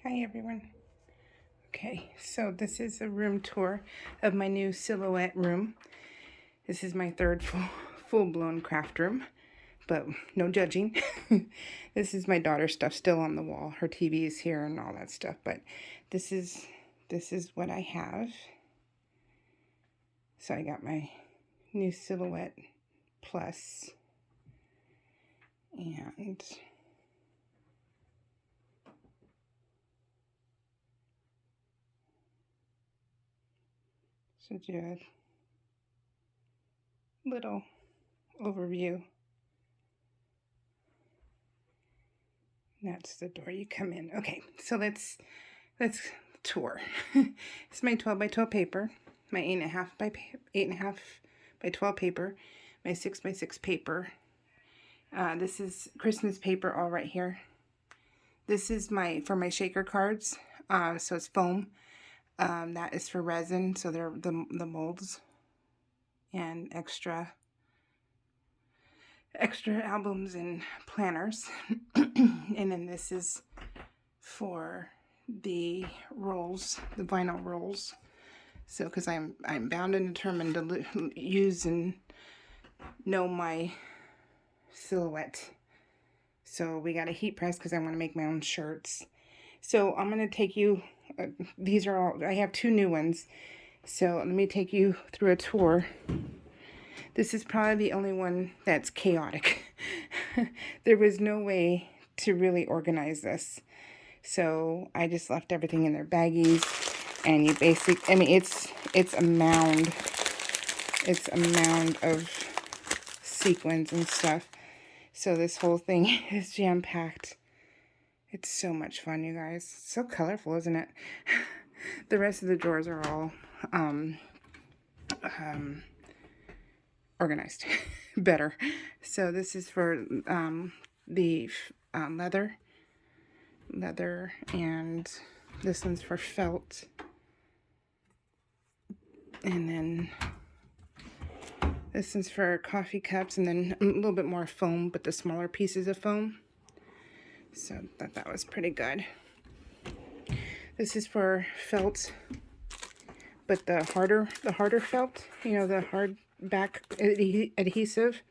Hi everyone. Okay, so this is a room tour of my new silhouette room. This is my third full-blown craft room, but no judging. This is my daughter's stuff still on the wall. Her TV is here and all that stuff, but this is what I have. So I got my new Silhouette Plus and so do a little overview. That's the door you come in. Okay, so let's tour. It's my 12 by 12 paper, my 8.5 by 12 paper, my 6 by 6 paper. This is Christmas paper all right here. This is for my shaker cards. So it's foam. That is for resin, so they're the molds and extra albums and planners. And then this is for the rolls, the vinyl rolls. So because I'm bound and determined to use and know my silhouette. So we got a heat press because I want to make my own shirts. So I'm going to take you, these are all, I have 2 new ones. So let me take you through a tour. This is probably the only one that's chaotic. There was no way to really organize this. So I just left everything in their baggies. And you I mean, it's a mound. It's a mound of sequins and stuff. So this whole thing is jam-packed. It's so much fun, you guys. So colorful, isn't it? The rest of the drawers are all organized better. So this is for the leather, and this one's for felt. And then this is for coffee cups, and then a little bit more foam, but the smaller pieces of foam. So that was pretty good. This is for felt, but the harder felt, you know, the hard back adhesive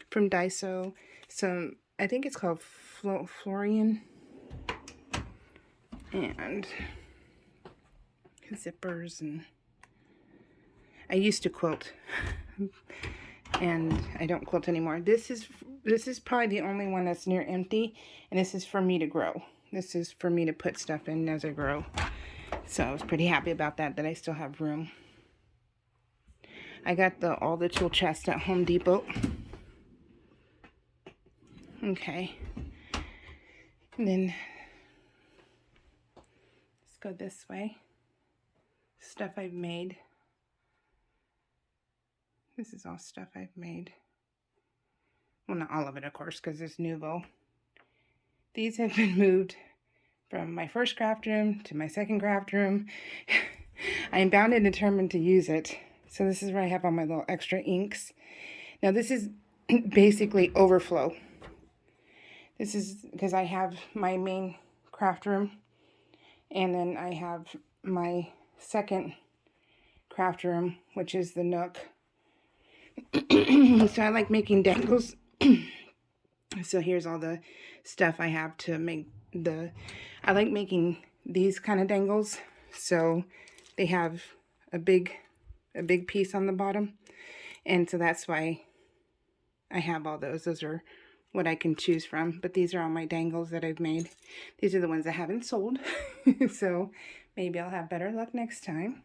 from Daiso. So I think it's called Florian. And zippers, and I used to quilt and I don't quilt anymore. This is probably the only one that's near empty, and this is for me to grow. This is for me to put stuff in as I grow. So I was pretty happy about that I still have room. I got all the tool chests at Home Depot. Okay. And then let's go this way. Stuff I've made. This is all stuff I've made. Well, not all of it, of course, because it's nouveau. These have been moved from my first craft room to my second craft room. I am bound and determined to use it. So this is where I have all my little extra inks. Now this is basically overflow. This is because I have my main craft room, and then I have my second craft room, which is the nook. So I like making dangles. So here's all the stuff I have to make I like making these kind of dangles. So they have a big piece on the bottom. And so that's why I have all those. Those are what I can choose from. But these are all my dangles that I've made. These are the ones I haven't sold. So maybe I'll have better luck next time.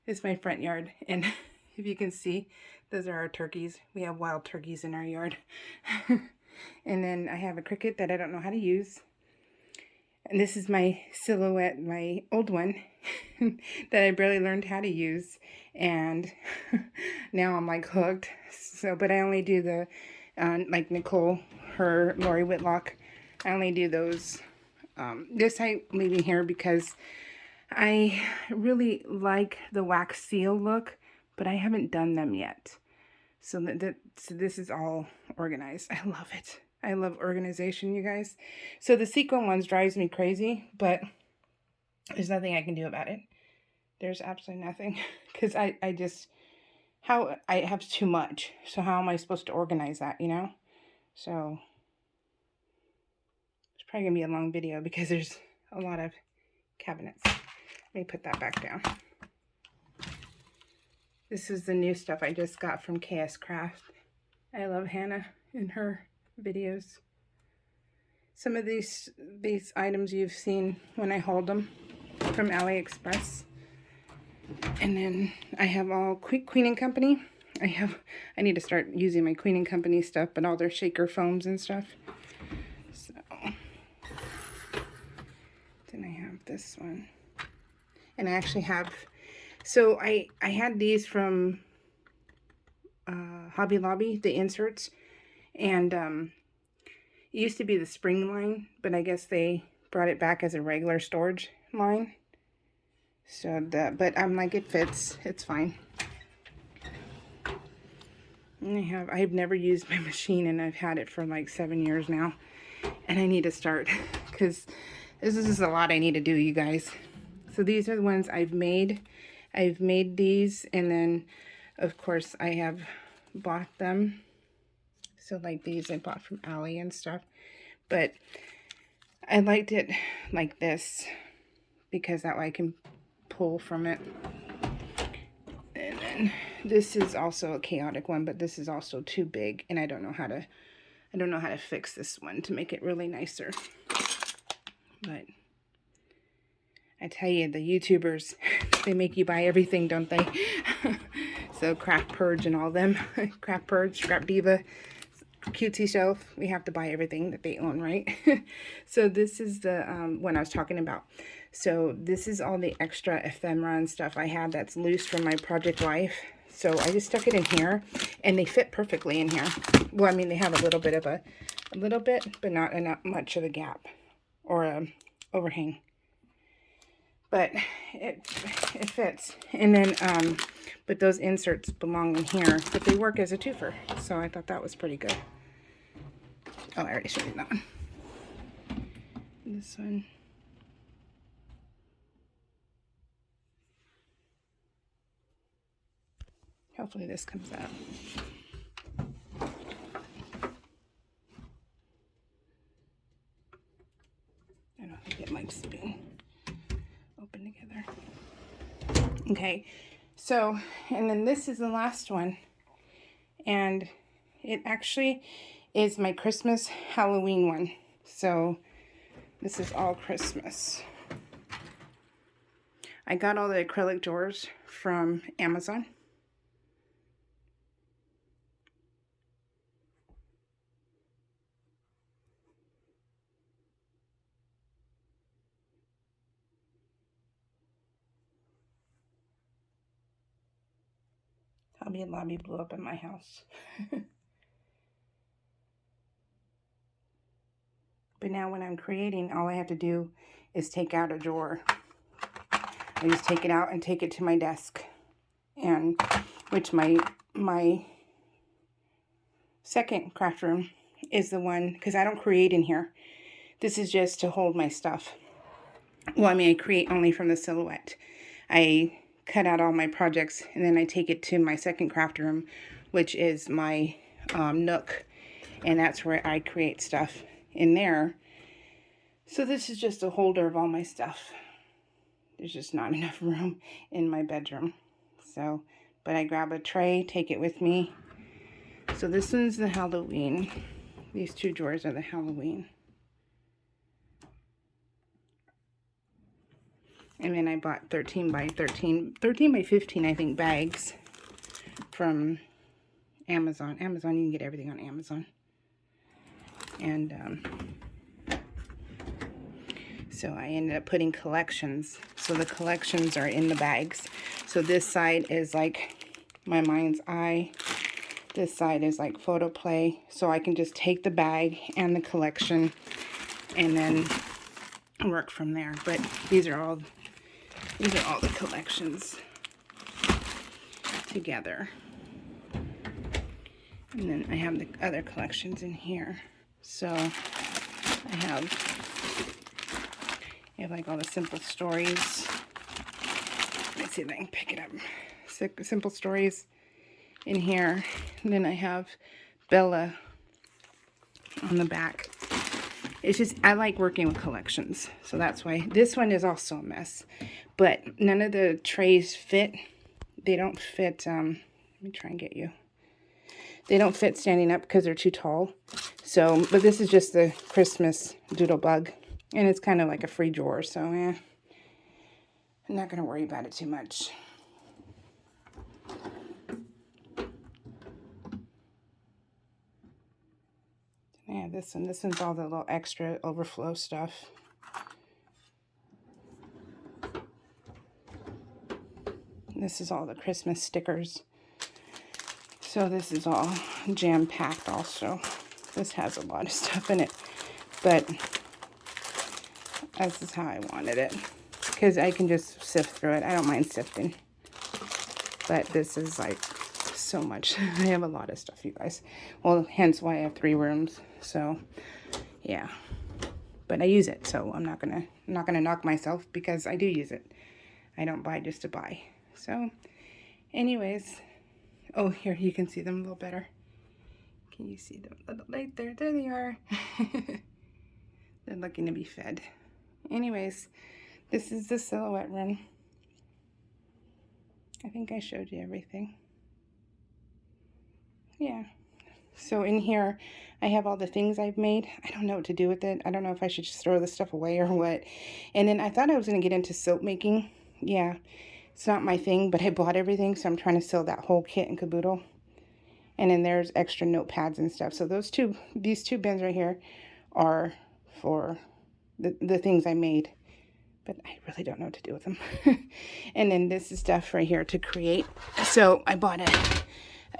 This is my front yard. And if you can see, those are our turkeys. We have wild turkeys in our yard. And then I have a Cricut that I don't know how to use. And this is my Silhouette, my old one, that I barely learned how to use. And now I'm like hooked. So, but I only do the, like Nicole, Lori Whitlock, I only do those. This I'm leaving here because I really like the wax seal look, but I haven't done them yet. So this is all organized. I love it. I love organization, you guys. So the sequin ones drives me crazy, but there's nothing I can do about it. There's absolutely nothing. Because I just, how, I have too much. So how am I supposed to organize that, you know? So it's probably going to be a long video because there's a lot of cabinets. Let me put that back down. This is the new stuff I just got from KS Craft. I love Hannah and her videos. Some of these items you've seen when I hold them from AliExpress. And then I have all Queen & Company. I need to start using my Queen & Company stuff, but all their shaker foams and stuff. So then I have this one. And I actually have, so I had these from Hobby Lobby, the inserts, and it used to be the spring line, but I guess they brought it back as a regular storage line. So but I'm like, it fits, it's fine. And I've never used my machine, and I've had it for like 7 years now, and I need to start because this is just a lot I need to do, you guys. So these are the ones I've made. I've made these, and then of course I have bought them. So like these I bought from Ali and stuff, but I liked it like this because that way I can pull from it. And then this is also a chaotic one, but this is also too big, and I don't know how to fix this one to make it really nicer. But I tell you, the YouTubers, they make you buy everything, don't they? So Craft Purge and all them, Craft Purge, Scrap Diva, Cutesy Shelf, we have to buy everything that they own, right? So this is the one I was talking about. So this is all the extra ephemera and stuff I had that's loose from my Project Life. So I just stuck it in here, and they fit perfectly in here. Well, I mean, they have a little bit of a little bit, but not much of a gap or a overhang. But it fits. And then, but those inserts belong in here, but they work as a twofer. So I thought that was pretty good. Oh, I already showed you that one. This one. Hopefully this comes out. I don't think it likes to be open together. Okay, so, and then this is the last one, and it actually is my Christmas Halloween one. So this is all Christmas. I got all the acrylic drawers from Amazon. Hobby Lobby blew up in my house. But now when I'm creating, all I have to do is take out a drawer. I just take it out and take it to my desk. And which my second craft room is the one, because I don't create in here. This is just to hold my stuff. Well, I mean, I create only from the silhouette. I cut out all my projects, and then I take it to my second craft room, which is my nook, and that's where I create stuff in there. So this is just a holder of all my stuff. There's just not enough room in my bedroom. So, but I grab a tray, take it with me. So this one's the Halloween. These two drawers are the Halloween. And then I bought 13 by 15, I think, bags from Amazon. You can get everything on Amazon. And so I ended up putting collections. So the collections are in the bags. So this side is like my mind's eye. This side is like photo play. So I can just take the bag and the collection and then work from there. But these are all the collections together. And then I have the other collections in here. So I have like all the Simple Stories. Let me see if I can pick it up. Simple Stories in here. And then I have Bella on the back. It's just, I like working with collections. So that's why this one is also a mess. But none of the trays fit. They don't fit, let me try and get you. They don't fit standing up because they're too tall. So, but this is just the Christmas Doodlebug. And it's kind of like a free drawer. So, I'm not going to worry about it too much. Yeah, this one. This one's all the little extra overflow stuff. This is all the Christmas stickers. So this is all jam-packed also. This has a lot of stuff in it. But this is how I wanted it. Because I can just sift through it. I don't mind sifting. But this is like so much. I have a lot of stuff, you guys. Well, hence why I have 3 rooms. So, yeah. But I use it, so I'm not gonna knock myself because I do use it. I don't buy just to buy. So, anyways. Oh, here, you can see them a little better. Can you see them a little right there? There they are. They're looking to be fed. Anyways, this is the silhouette room. I think I showed you everything. Yeah. So in here, I have all the things I've made. I don't know what to do with it. I don't know if I should just throw this stuff away or what. And then I thought I was going to get into soap making. Yeah, it's not my thing, but I bought everything, so I'm trying to sell that whole kit and caboodle. And then there's extra notepads and stuff. So these two bins right here are for the things I made. But I really don't know what to do with them. And then this is stuff right here to create. So I bought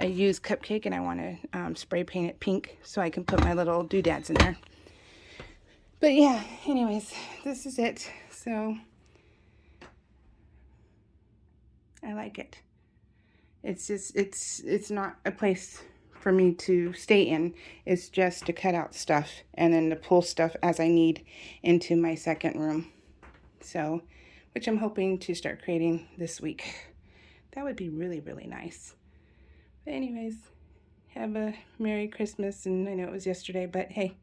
a used cupcake, and I want to spray paint it pink so I can put my little doodads in there. But yeah, anyways, this is it. So I like it. It's just, it's not a place for me to stay in. It's just to cut out stuff and then to pull stuff as I need into my second room. So, which I'm hoping to start creating this week. That would be really, really nice. But anyways, have a Merry Christmas. And I know it was yesterday, but hey,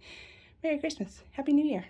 Merry Christmas. Happy New Year.